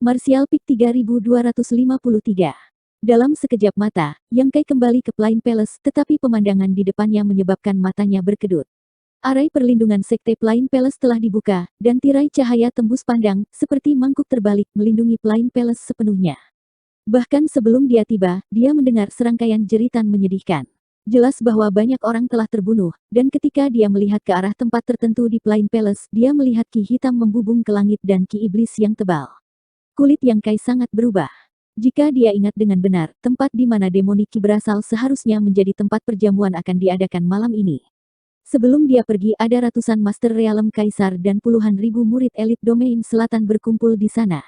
Martial Peak 3253. Dalam sekejap mata, Yang Kai kembali ke Plain Palace tetapi pemandangan di depannya menyebabkan matanya berkedut. Arai perlindungan Sekte Plain Palace telah dibuka, dan tirai cahaya tembus pandang, seperti mangkuk terbalik melindungi Plain Palace sepenuhnya. Bahkan sebelum dia tiba, dia mendengar serangkaian jeritan menyedihkan. Jelas bahwa banyak orang telah terbunuh, dan ketika dia melihat ke arah tempat tertentu di Plain Palace, dia melihat ki hitam membubung ke langit dan ki iblis yang tebal. Kulit Yang Kai sangat berubah. Jika dia ingat dengan benar, tempat di mana demoni ki berasal seharusnya menjadi tempat perjamuan akan diadakan malam ini. Sebelum dia pergi ada ratusan Master Realem Kaisar dan puluhan ribu murid elit domain selatan berkumpul di sana.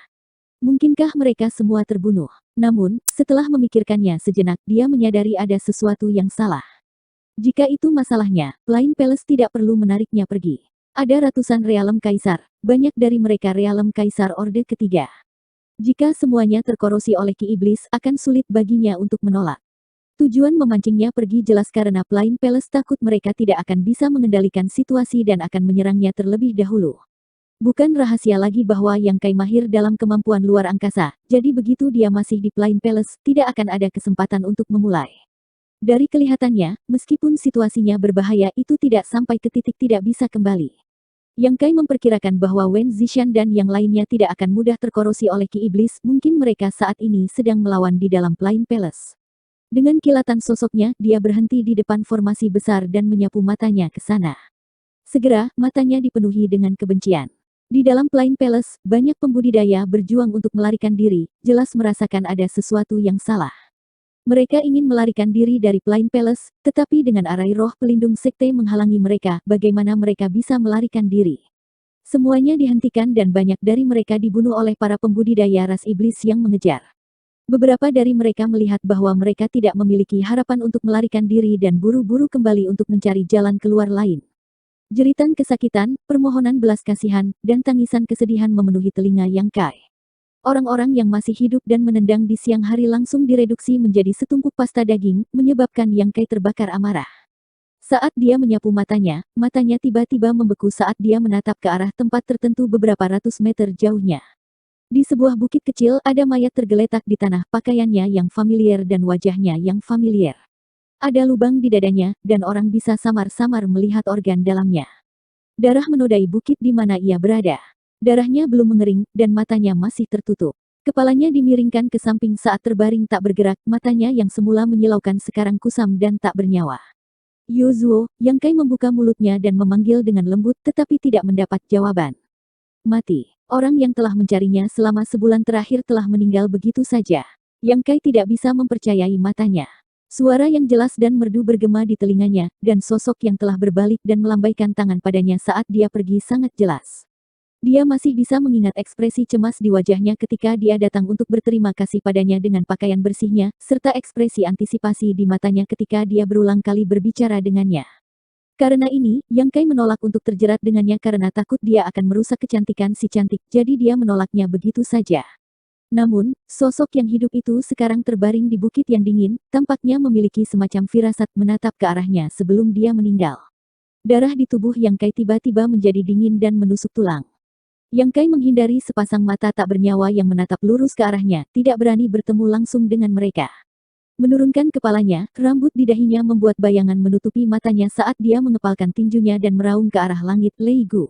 Mungkinkah mereka semua terbunuh? Namun, setelah memikirkannya sejenak, dia menyadari ada sesuatu yang salah. Jika itu masalahnya, Plain Palace tidak perlu menariknya pergi. Ada ratusan Realem Kaisar, banyak dari mereka Realem Kaisar Orde Ketiga. Jika semuanya terkorosi oleh ki iblis, akan sulit baginya untuk menolak. Tujuan memancingnya pergi jelas karena Plain Palace takut mereka tidak akan bisa mengendalikan situasi dan akan menyerangnya terlebih dahulu. Bukan rahasia lagi bahwa Yang Kai mahir dalam kemampuan luar angkasa, jadi begitu dia masih di Plain Palace, tidak akan ada kesempatan untuk memulai. Dari kelihatannya, meskipun situasinya berbahaya itu tidak sampai ke titik tidak bisa kembali. Yang Kai memperkirakan bahwa Wen Zishan dan yang lainnya tidak akan mudah terkorosi oleh ki iblis, mungkin mereka saat ini sedang melawan di dalam Plain Palace. Dengan kilatan sosoknya, dia berhenti di depan formasi besar dan menyapu matanya ke sana. Segera, matanya dipenuhi dengan kebencian. Di dalam Plain Palace, banyak pembudidaya berjuang untuk melarikan diri, jelas merasakan ada sesuatu yang salah. Mereka ingin melarikan diri dari Plain Palace, tetapi dengan arai roh pelindung sekte menghalangi mereka, bagaimana mereka bisa melarikan diri. Semuanya dihentikan dan banyak dari mereka dibunuh oleh para pembudidaya ras iblis yang mengejar. Beberapa dari mereka melihat bahwa mereka tidak memiliki harapan untuk melarikan diri dan buru-buru kembali untuk mencari jalan keluar lain. Jeritan kesakitan, permohonan belas kasihan, dan tangisan kesedihan memenuhi telinga Yang Kai. Orang-orang yang masih hidup dan menendang di siang hari langsung direduksi menjadi setumpuk pasta daging, menyebabkan Yang Kai terbakar amarah. Saat dia menyapu matanya tiba-tiba membeku saat dia menatap ke arah tempat tertentu beberapa ratus meter jauhnya. Di sebuah bukit kecil ada mayat tergeletak di tanah, pakaiannya yang familiar dan wajahnya yang familiar. Ada lubang di dadanya, dan orang bisa samar-samar melihat organ dalamnya. Darah menodai bukit di mana ia berada. Darahnya belum mengering, dan matanya masih tertutup. Kepalanya dimiringkan ke samping saat terbaring tak bergerak, matanya yang semula menyilaukan sekarang kusam dan tak bernyawa. Yuzuo, Yang Kai membuka mulutnya dan memanggil dengan lembut tetapi tidak mendapat jawaban. Mati. Orang yang telah mencarinya selama sebulan terakhir telah meninggal begitu saja. Yang Kai tidak bisa mempercayai matanya. Suara yang jelas dan merdu bergema di telinganya, dan sosok yang telah berbalik dan melambaikan tangan padanya saat dia pergi sangat jelas. Dia masih bisa mengingat ekspresi cemas di wajahnya ketika dia datang untuk berterima kasih padanya dengan pakaian bersihnya, serta ekspresi antisipasi di matanya ketika dia berulang kali berbicara dengannya. Karena ini, Yang Kai menolak untuk terjerat dengannya karena takut dia akan merusak kecantikan si cantik, jadi dia menolaknya begitu saja. Namun, sosok yang hidup itu sekarang terbaring di bukit yang dingin, tampaknya memiliki semacam firasat menatap ke arahnya sebelum dia meninggal. Darah di tubuh Yang Kai tiba-tiba menjadi dingin dan menusuk tulang. Yang Kai menghindari sepasang mata tak bernyawa yang menatap lurus ke arahnya, tidak berani bertemu langsung dengan mereka. Menurunkan kepalanya, rambut di dahinya membuat bayangan menutupi matanya saat dia mengepalkan tinjunya dan meraung ke arah langit Lei Gu.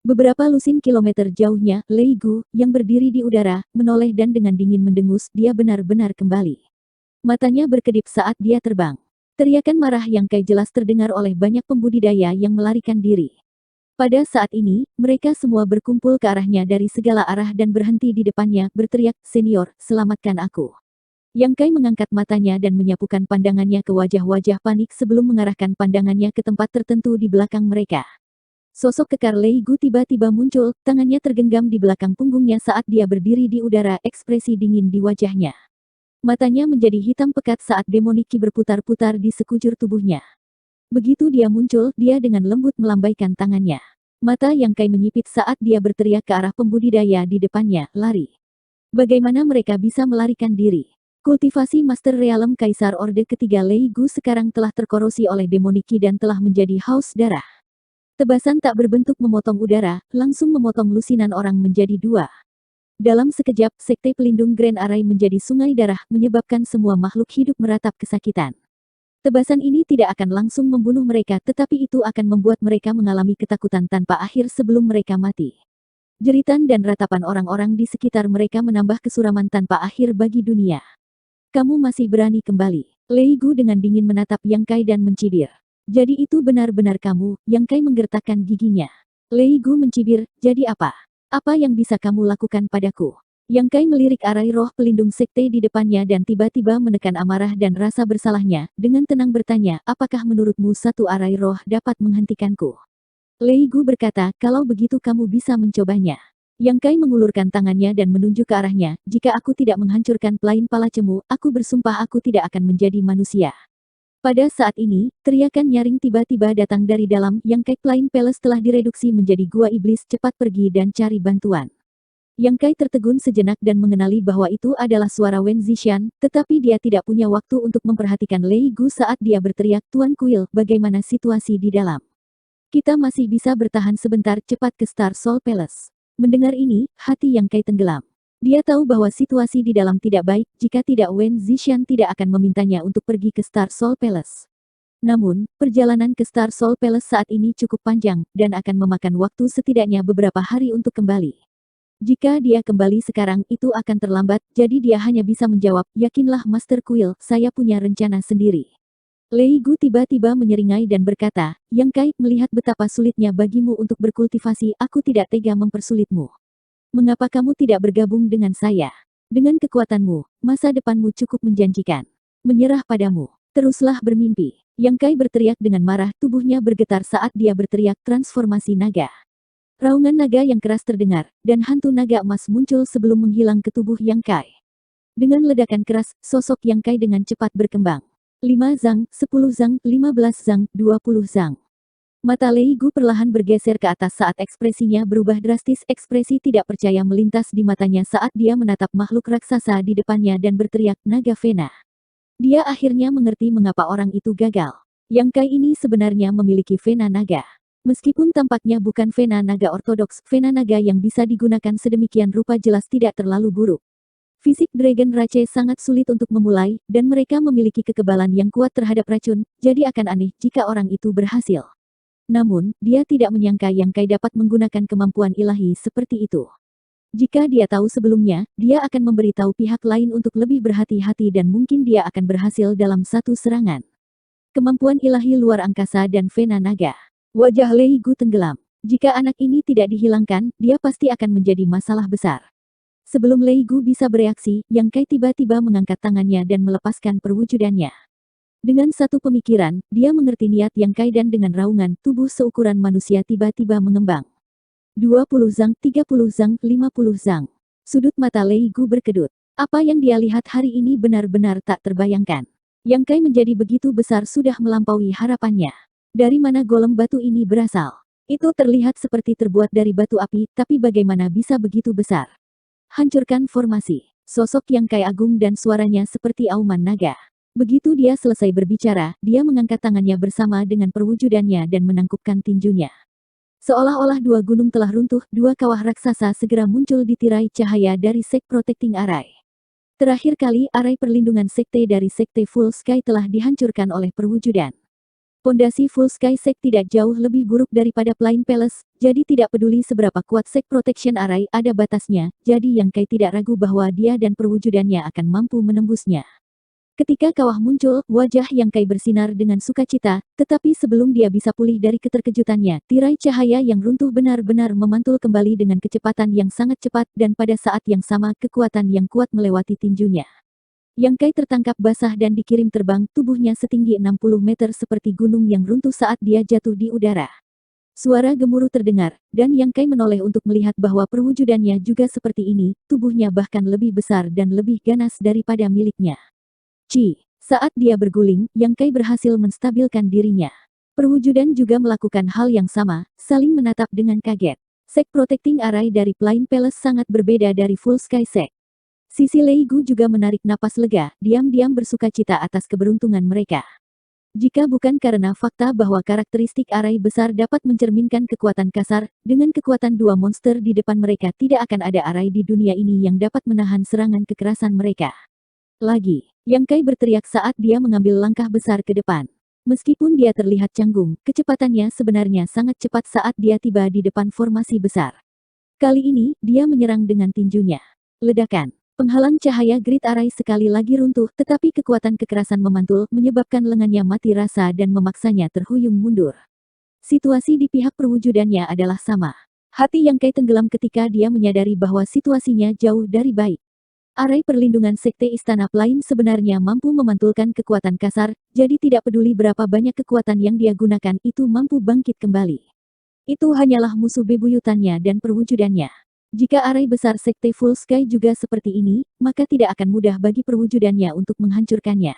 Beberapa lusin kilometer jauhnya, Lei Gu, yang berdiri di udara, menoleh dan dengan dingin mendengus, dia benar-benar kembali. Matanya berkedip saat dia terbang. Teriakan marah Yang Kai jelas terdengar oleh banyak pembudidaya yang melarikan diri. Pada saat ini, mereka semua berkumpul ke arahnya dari segala arah dan berhenti di depannya, berteriak, "Senior, selamatkan aku." Yang Kai mengangkat matanya dan menyapukan pandangannya ke wajah-wajah panik sebelum mengarahkan pandangannya ke tempat tertentu di belakang mereka. Sosok kekar Lei Gu tiba-tiba muncul, tangannya tergenggam di belakang punggungnya saat dia berdiri di udara, ekspresi dingin di wajahnya. Matanya menjadi hitam pekat saat demoni ki berputar-putar di sekujur tubuhnya. Begitu dia muncul, dia dengan lembut melambaikan tangannya. Mata Yang Kai menyipit saat dia berteriak ke arah pembudidaya di depannya, "Lari." Bagaimana mereka bisa melarikan diri? Kultivasi Master Realem Kaisar Orde Ketiga Lei Gu sekarang telah terkorosi oleh demoni ki dan telah menjadi haus darah. Tebasan tak berbentuk memotong udara, langsung memotong lusinan orang menjadi dua. Dalam sekejap, sekte pelindung Grand Array menjadi sungai darah, menyebabkan semua makhluk hidup meratap kesakitan. Tebasan ini tidak akan langsung membunuh mereka, tetapi itu akan membuat mereka mengalami ketakutan tanpa akhir sebelum mereka mati. Jeritan dan ratapan orang-orang di sekitar mereka menambah kesuraman tanpa akhir bagi dunia. Kamu masih berani kembali. Lei Gu dengan dingin menatap Yang Kai dan mencibir. Jadi itu benar-benar kamu, Yang Kai menggertakkan giginya. Lei Gu mencibir, jadi apa? Apa yang bisa kamu lakukan padaku? Yang Kai melirik arai roh pelindung sekte di depannya dan tiba-tiba menekan amarah dan rasa bersalahnya, dengan tenang bertanya, apakah menurutmu satu arai roh dapat menghentikanku? Lei Gu berkata, kalau begitu kamu bisa mencobanya. Yang Kai mengulurkan tangannya dan menunjuk ke arahnya, jika aku tidak menghancurkan Plain Palacemu, aku bersumpah aku tidak akan menjadi manusia. Pada saat ini, teriakan nyaring tiba-tiba datang dari dalam. Yang Kai. Plain Palace telah direduksi menjadi gua iblis, cepat pergi dan cari bantuan. Yang Kai tertegun sejenak dan mengenali bahwa itu adalah suara Wen Zishan, tetapi dia tidak punya waktu untuk memperhatikan Lei Gu saat dia berteriak, Tuan Kuil, bagaimana situasi di dalam? Kita masih bisa bertahan sebentar, cepat ke Star Soul Palace. Mendengar ini, hati Yang Kai tenggelam. Dia tahu bahwa situasi di dalam tidak baik, jika tidak Wen Zishan tidak akan memintanya untuk pergi ke Star Soul Palace. Namun, perjalanan ke Star Soul Palace saat ini cukup panjang, dan akan memakan waktu setidaknya beberapa hari untuk kembali. Jika dia kembali sekarang, itu akan terlambat, jadi dia hanya bisa menjawab, yakinlah Master Kuil, saya punya rencana sendiri. Lei Gu tiba-tiba menyeringai dan berkata, Yang Kai, melihat betapa sulitnya bagimu untuk berkultivasi, aku tidak tega mempersulitmu. Mengapa kamu tidak bergabung dengan saya? Dengan kekuatanmu, masa depanmu cukup menjanjikan. Menyerah padamu. Teruslah bermimpi. Yang Kai berteriak dengan marah, tubuhnya bergetar saat dia berteriak transformasi naga. Raungan naga yang keras terdengar, dan hantu naga emas muncul sebelum menghilang ke tubuh Yang Kai. Dengan ledakan keras, sosok Yang Kai dengan cepat berkembang. 5 zang, 10 zang, 15 zang, 20 zang. Mata Lei Gu perlahan bergeser ke atas saat ekspresinya berubah drastis. Ekspresi tidak percaya melintas di matanya saat dia menatap makhluk raksasa di depannya dan berteriak, Naga Vena. Dia akhirnya mengerti mengapa orang itu gagal. Yang Kai ini sebenarnya memiliki Vena naga. Meskipun tampaknya bukan Vena naga ortodoks, Vena naga yang bisa digunakan sedemikian rupa jelas tidak terlalu buruk. Fisik Dragon Rache sangat sulit untuk memulai, dan mereka memiliki kekebalan yang kuat terhadap racun, jadi akan aneh jika orang itu berhasil. Namun, dia tidak menyangka Yang Kai dapat menggunakan kemampuan ilahi seperti itu. Jika dia tahu sebelumnya, dia akan memberitahu pihak lain untuk lebih berhati-hati dan mungkin dia akan berhasil dalam satu serangan. Kemampuan ilahi luar angkasa dan Vena naga. Wajah Lei Gu tenggelam. Jika anak ini tidak dihilangkan, dia pasti akan menjadi masalah besar. Sebelum Lei Gu bisa bereaksi, Yang Kai tiba-tiba mengangkat tangannya dan melepaskan perwujudannya. Dengan satu pemikiran, dia mengerti niat Yang Kai dan dengan raungan, tubuh seukuran manusia tiba-tiba mengembang. 20 zang, 30 zang, 50 zang. Sudut mata Lei Gu berkedut. Apa yang dia lihat hari ini benar-benar tak terbayangkan. Yang Kai menjadi begitu besar sudah melampaui harapannya. Dari mana golem batu ini berasal? Itu terlihat seperti terbuat dari batu api, tapi bagaimana bisa begitu besar? Hancurkan formasi. Sosok Yang Kai agung dan suaranya seperti auman naga. Begitu dia selesai berbicara, dia mengangkat tangannya bersama dengan perwujudannya dan menangkupkan tinjunya. Seolah-olah dua gunung telah runtuh, dua kawah raksasa segera muncul di tirai cahaya dari Sek Protecting Array. Terakhir kali, arai perlindungan sekte dari Sekte Full Sky telah dihancurkan oleh perwujudan. Pondasi Full Sky Sek tidak jauh lebih buruk daripada Plain Palace, jadi tidak peduli seberapa kuat Sek Protection Array, ada batasnya, jadi Yang Kai tidak ragu bahwa dia dan perwujudannya akan mampu menembusnya. Ketika kawah muncul, wajah Yang Kai bersinar dengan sukacita, tetapi sebelum dia bisa pulih dari keterkejutannya, tirai cahaya yang runtuh benar-benar memantul kembali dengan kecepatan yang sangat cepat dan pada saat yang sama kekuatan yang kuat melewati tinjunya. Yang Kai tertangkap basah dan dikirim terbang, tubuhnya setinggi 60 meter seperti gunung yang runtuh saat dia jatuh di udara. Suara gemuruh terdengar, dan Yang Kai menoleh untuk melihat bahwa perwujudannya juga seperti ini, tubuhnya bahkan lebih besar dan lebih ganas daripada miliknya. Saat dia berguling, Yang Kai berhasil menstabilkan dirinya. Perwujudan juga melakukan hal yang sama, saling menatap dengan kaget. Sek Protecting Array dari Plain Palace sangat berbeda dari Full Sky Sek. Sisi Lei Gu juga menarik napas lega, diam-diam bersukacita atas keberuntungan mereka. Jika bukan karena fakta bahwa karakteristik arai besar dapat mencerminkan kekuatan kasar, dengan kekuatan dua monster di depan mereka tidak akan ada arai di dunia ini yang dapat menahan serangan kekerasan mereka. Lagi, Yang Kai berteriak saat dia mengambil langkah besar ke depan. Meskipun dia terlihat canggung, kecepatannya sebenarnya sangat cepat saat dia tiba di depan formasi besar. Kali ini, dia menyerang dengan tinjunya. Ledakan. Penghalang cahaya grid arai sekali lagi runtuh, tetapi kekuatan kekerasan memantul, menyebabkan lengannya mati rasa dan memaksanya terhuyung mundur. Situasi di pihak perwujudannya adalah sama. Hati Yang Kai tenggelam ketika dia menyadari bahwa situasinya jauh dari baik. Arai perlindungan Sekte Istana Plain sebenarnya mampu memantulkan kekuatan kasar, jadi tidak peduli berapa banyak kekuatan yang dia gunakan itu mampu bangkit kembali. Itu hanyalah musuh bebuyutannya dan perwujudannya. Jika arai besar Sekte Full Sky juga seperti ini, maka tidak akan mudah bagi perwujudannya untuk menghancurkannya.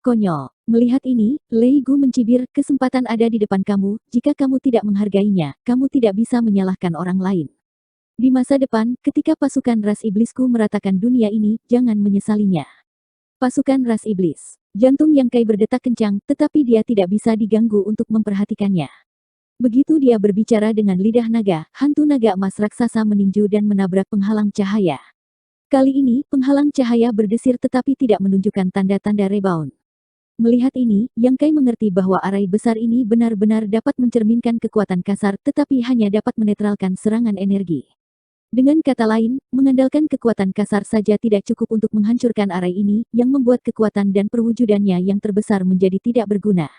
Konyol. Melihat ini, Lei Gu mencibir, kesempatan ada di depan kamu, jika kamu tidak menghargainya, kamu tidak bisa menyalahkan orang lain. Di masa depan, ketika pasukan ras iblisku meratakan dunia ini, jangan menyesalinya. Pasukan ras iblis. Jantung Yang Kai berdetak kencang, tetapi dia tidak bisa diganggu untuk memperhatikannya. Begitu dia berbicara dengan lidah naga, hantu naga emas raksasa meninju dan menabrak penghalang cahaya. Kali ini, penghalang cahaya berdesir tetapi tidak menunjukkan tanda-tanda rebound. Melihat ini, Yang Kai mengerti bahwa arai besar ini benar-benar dapat mencerminkan kekuatan kasar tetapi hanya dapat menetralkan serangan energi. Dengan kata lain, mengandalkan kekuatan kasar saja tidak cukup untuk menghancurkan arai ini, yang membuat kekuatan dan perwujudannya yang terbesar menjadi tidak berguna.